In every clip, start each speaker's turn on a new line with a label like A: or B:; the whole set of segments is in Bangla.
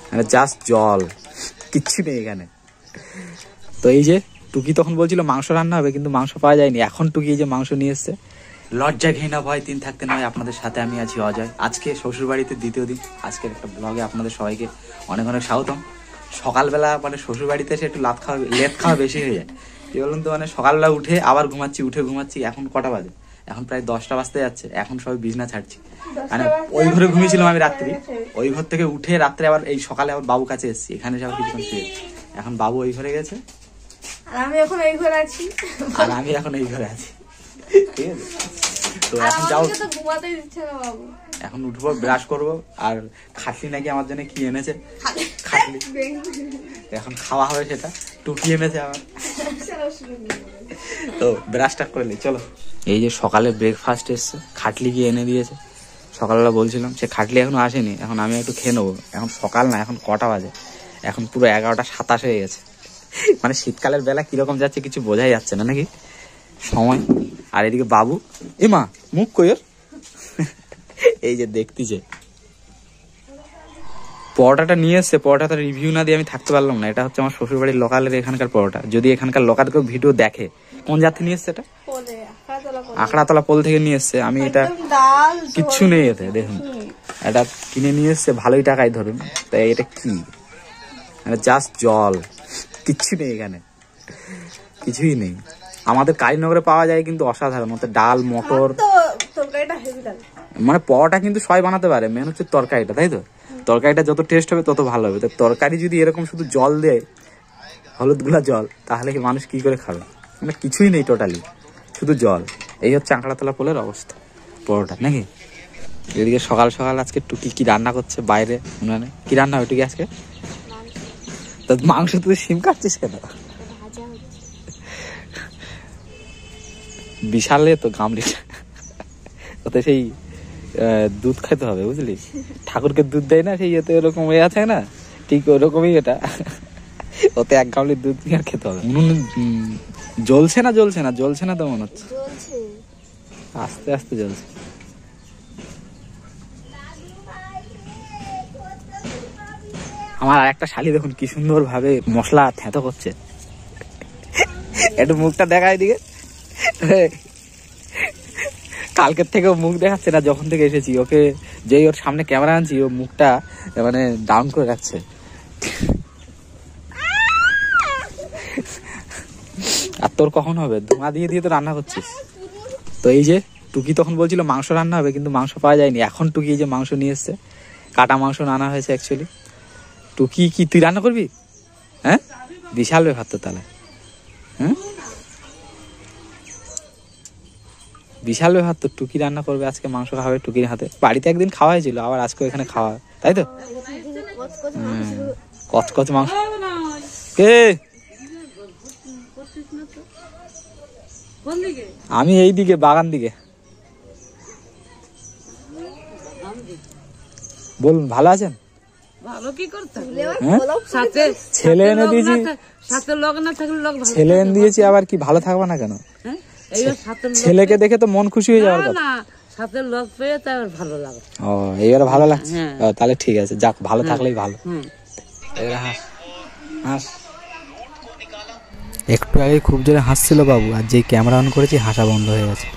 A: মানে জাস্ট জল, কিচ্ছু নেই এখানে। তো এই যে টুকি তখন বলছিল মাংস রান্না হবে, কিন্তু মাংস পাওয়া যায়নি। এখন টুকি এই যে মাংস নিয়ে এসছে। লজ্জা ঘৃণা ভয় তিন থাকতে নয়, আপনাদের সাথে আমি আছি অজয়। আজকে শ্বশুর বাড়িতে দ্বিতীয় দিন। আজকের একটা ব্লগে আপনাদের সবাইকে অনেক অনেক স্বাগতম। সকালবেলা মানে শ্বশুর বাড়িতে এসে একটু লেট খাওয়া বেশি হয়ে যায়। কি বলুন তো, মানে সকালবেলা উঠে আবার ঘুমাচ্ছি। এখন কটা বাজে? এখন প্রায় 10টা বাজতে যাচ্ছে। এখন সবাই বিছনা ছাড়ছি। মানে ওই ঘরে ঘুমিয়েছিলাম আমি রাত্রি, ওই ঘর থেকে উঠে রাত্রে আবার এই সকালে আবার বাবু কাছে এসেছি। এখানে সব কিছুক্ষণ শুয়ে, এখন বাবু ওই ঘরে গেছে
B: আর আমি এখন এই ঘরে আছি।
A: ঠিক আছে, তো এখন যাও,
B: ঘুমাতে দিচ্ছে না বাবু।
A: এখন উঠবো, ব্রাশ করবো। আর খাটলি নাকি আমার জন্য কি এনেছে, খাটলি এখন খাওয়া হবে, সেটা টুকি এনেছে আবার। তো ব্রাশটা করে নি, চলো। এই যে সকালে ব্রেকফাস্ট এসছে, খাটলি গিয়ে এনে দিয়েছে। সকালবেলা বলছিলাম সে খাটলি এখনো আসেনি, এখন আমি একটু খেয়ে নেবো। এখন সকাল না, এখন কটা বাজে? এখন পুরো 11:27 হয়ে গেছে। মানে শীতকালের বেলা কিরকম যাচ্ছে কিছু বোঝাই যাচ্ছে না নাকি সময়। আর এদিকে বাবু, মা মুখ কইর, এই যে দেখতেছে পরোটাটা নিয়ে এসছে। পরোটাটা রিভিউ না দিয়ে আমি থাকতে পারলাম না। এটা হচ্ছে আমার শ্বশুর বাড়ির লোকালের এখানকার পরোটা। যদি এখানকার লোকাল কেউ ভিডিও দেখে, কোন জাতি নিয়ে এসছে এটা? আখড়াতলা পোল থেকে নিয়ে এসছে। আমি এটা কিচ্ছু নেই এতে, দেখুন এটা কিনে নিয়ে এসছে ভালোই টাকায় ধরুন। তাই এটা কি, মানে জাস্ট জল, কিচ্ছু নেই এখানে, কিছুই নেই। আমাদের কালীনগরে পাওয়া যায় কিন্তু অসাধারণ, ওতে ডাল মটর, মানে পরোটা কিন্তু সবাই বানাতে পারে, মেন হচ্ছে তরকারিটা, তাই তো? তরকারিটা যত টেস্ট হবে তত ভালো হবে। তো তরকারি যদি এরকম শুধু জল দেয়, হলুদ গুলা জল, তাহলে কি মানুষ কি করে খাবে? মানে কিছুই নেই টোটালি, শুধু জল। এই হচ্ছে আঁকড়াতলা পোলের অবস্থা, পরোটা নাকি। এদিকে সকাল সকাল আজকে টুকি কি রান্না করছে বাইরে, মানে কি রান্না হবে টুকি আজকে? তো মাংস তুই শিম কাটছিস কেন? বিশালে তো গামলিটা, ওতে সেই দুধ খেতে হবে বুঝলি, ঠাকুরকে দুধ দেয় না সেই, এতে ওরকম হয়ে আছে না, ঠিক ওরকমই এটা। ওতে 1 গামলির দুধ নিয়ে আর খেতে হবে। জ্বলছে না তো মনে হচ্ছে, আস্তে আস্তে জ্বলছে। আমার আর একটা শালি দেখুন কি সুন্দর ভাবে মশলা থেঁতো করছে। একটু মুখটা দেখায় দিকে, কালকের থেকে মুখ দেখাচ্ছে না, যখন থেকে এসেছি। ওকে যেই ওর সামনে ক্যামেরা আনছি, ও মুখটা মানে ডাউন করে রাখছে। আর তোর কখন হবে? ধোঁয়া দিয়ে দিয়ে তো রান্না করছিস। তো এই যে টুকি তখন বলছিল মাংস রান্না হবে, কিন্তু মাংস পাওয়া যায়নি। এখন টুকি এই যে মাংস নিয়ে এসছে, কাটা মাংস আনা হয়েছে অ্যাকচুয়ালি। টুকি কি তুই রান্না করবি? হ্যাঁ, বিশাল ব্যাপার তো তাহলে। হ্যাঁ, বিশাল ব্যাপার তো। টুকি রান্না করবে আজকে, মাংস খাবে টুকির হাতে। বাড়িতে একদিন খাওয়া হয়েছিল, আবার আজকে এখানে খাওয়া, তাই তো? কচকচ মাংস। কে? আমি এই দিকে, বাগান দিকে। বলুন, ভালো আছেন? ছেলে এনে দিয়েছি, ছেলে এনে দিয়েছি, আবার কি ভালো থাকবো না কেন? ছেলেকে দেখে তো মন খুশি হয়ে যাওয়ার কথা।
C: সাথে লোক পেয়ে তার ভালো লাগে।
A: ও, এইবার ভালো লাগছে, তাহলে ঠিক আছে, যাক, ভালো থাকলেই ভালো। একটু আগে খুব জোরে হাসছিল বাবু, আর যেই ক্যামেরা অন করেছি হাসা বন্ধ হয়ে গেছে।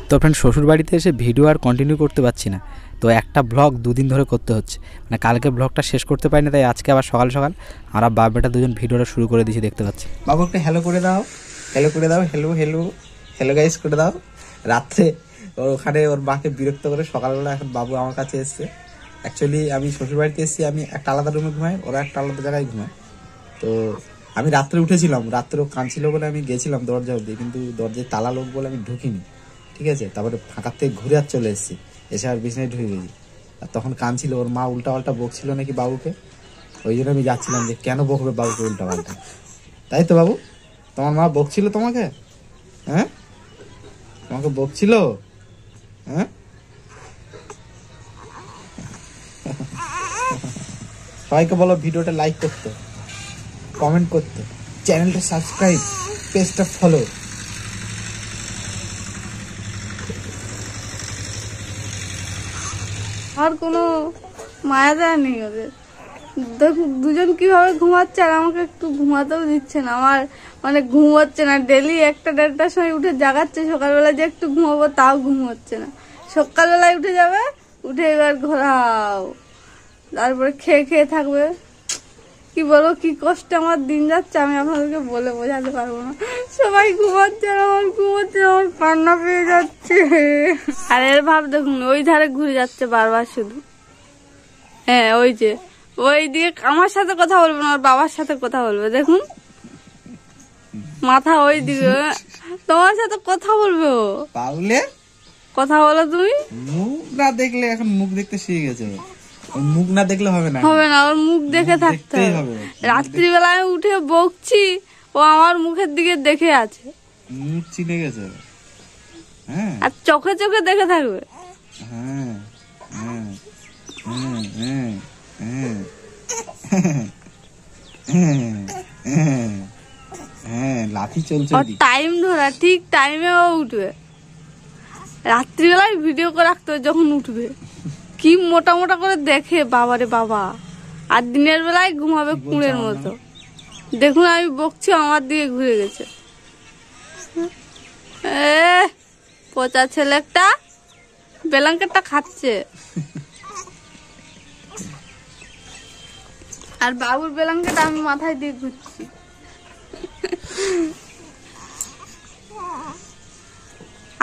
A: তো ফ্রেন্ড, শ্বশুর বাড়িতে এসে ভিডিও আর কন্টিনিউ করতে পারছি না। তো একটা ব্লগ 2 দিন ধরে করতে হচ্ছে, মানে কালকে ব্লগটা শেষ করতে পারিনি, তাই আজকে আবার সকাল সকাল আমরা বাপ বেটা দুজন ভিডিওটা শুরু করে দিয়েছি, দেখতে পাচ্ছি। বাবু একটা হ্যালো করে দাও, হ্যালো করে দাও, হ্যালো হ্যালো হ্যালো গাইস করে দাও। রাত্রে ওখানে ওর মাকে বিরক্ত করে সকালবেলা এখন বাবু আমার কাছে এসছে। অ্যাকচুয়ালি আমি শ্বশুর বাড়িতে এসেছি, আমি একটা আলাদা রুমে ঘুমাই, ওরা একটা আলাদা জায়গায় ঘুমায়। তো আমি রাত্রে উঠেছিলাম, রাত্রেও কাঁদছিল বলে আমি গেছিলাম দরজা অব্দি, কিন্তু দরজায় তালা লোক বলে আমি ঢুকিনি, ঠিক আছে। তারপরে ফাঁকার থেকে ঘুরে আর চলে এসেছি, এসে আর বিছানায় ঢুকে গেছি। আর তখন কাঁদছিল, ওর মা উল্টা পাল্টা বকছিল নাকি বাবুকে, ওই জন্য আমি যাচ্ছিলাম যে কেন বকবে বাবুকে উল্টা পাল্টা, তাই তো বাবু? তোমার মা বকছিল তোমাকে? হ্যাঁ, তোমাকে বকছিল? হ্যাঁ, সবাইকে বলো ভিডিওটা লাইক করতে, কমেন্ট করতে।
D: চ্যানেলটা সাবস্ক্রাইব, পেজটা ফলো।
B: আর কোনো মায়া দেয়া নেই ওদের। দেখুন দুজন কিভাবে ঘুমাচ্ছে, আর আমাকে একটু ঘুমাতেও দিচ্ছে না। আমার মানে ঘুম হচ্ছে না, ডেলি 1টা-1:30টার সময় উঠে জাগাচ্ছে, সকালবেলা যে একটু ঘুমাবো তাও ঘুম হচ্ছে না। সকালবেলায় উঠে যাবে, উঠে এবার ঘোরাও, তারপরে খেয়ে খেয়ে থাকবে। কি বলবো, কি কষ্টে আমার দিন যাচ্ছে আমি আপনাদেরকে বলে বোঝাতে পারবো না। সবাই ঘুমাচ্ছে আর আমার ঘুমাচ্ছে, আমার কান্না পেয়ে যাচ্ছে। আর এর ভাব দেখুন, ওই ধারে ঘুরে যাচ্ছে বারবার শুধু। হ্যাঁ ওই যে ওই দিকে আমার সাথে কথা বলবে না, ওর বাবার সাথে কথা বলবে। দেখুন মাথা ওই দিকে, তোমার সাথে কথা বলবে ও।
D: তাহলে
B: কথা বলো তুমি।
D: মুখ না দেখলে, এখন মুখ দেখতে শিখে গেছে। ওর মুখ না দেখলে হবে না,
B: হবে না, ওর মুখ দেখে থাকতে
D: দেখতেই
B: হবে।
D: হবে।
B: রাত্রিবেলায় উঠে বকছি, ও আমার মুখের দিকে দেখে আছে,
D: মুখ চিনে গেছে। হ্যাঁ
B: আর চোখে চোখে দেখে থাকবে।
D: হ্যাঁ হ্যাঁ হ্যাঁ হ্যাঁ হ্যাঁ হ্যাঁ হ্যাঁ, লাঠি চলছে
B: ওর টাইম ধরা, ঠিক টাইমে ও উঠবে। রাত্রিবেলায় ভিডিও করে রাখতে হবে যখন উঠবে, কি মোটা মোটা করে দেখে, বাবারে বাবা। আর দিনের বেলায় ঘুমাবে কুঁড়ের মতো। দেখুন আমি বকছি, আমার দিকে ঘুরে গেছে। পচা ছেলেটা ব্ল্যাঙ্কেটটা খাচ্ছে, আর বাবুর ব্ল্যাঙ্কেট আমি মাথায় দিয়ে ঘুরছি।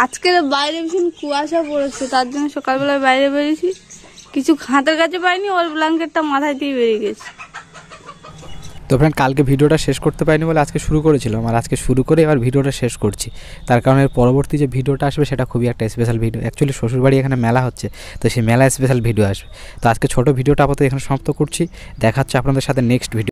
B: আজকের বাইরে ভীষণ কুয়াশা পড়েছে, তার জন্য সকালবেলায় বাইরে বেরিয়েছি, কিছু হাতের কাছে পাইনি, ওর ব্ল্যাঙ্কেটটা মাথায় দিয়ে বেরিয়ে গেছে।
A: তো ফ্রেন্ড, কালকে ভিডিওটা শেষ করতে পারিনি বলে আজকে শুরু করেছিলাম, আর আজকে শুরু করে এবার ভিডিওটা শেষ করছি। তার কারণে পরবর্তী যে ভিডিওটা আসবে সেটা খুবই একটা স্পেশাল ভিডিও। অ্যাকচুয়ালি শ্বশুরবাড়ি এখানে মেলা হচ্ছে, তো সেই মেলা স্পেশাল ভিডিও আসবে। তো আজকে ছোটো ভিডিওটা আপাতত এখানে সমাপ্ত করছি। দেখা হচ্ছে আপনাদের সাথে নেক্সট ভিডিও।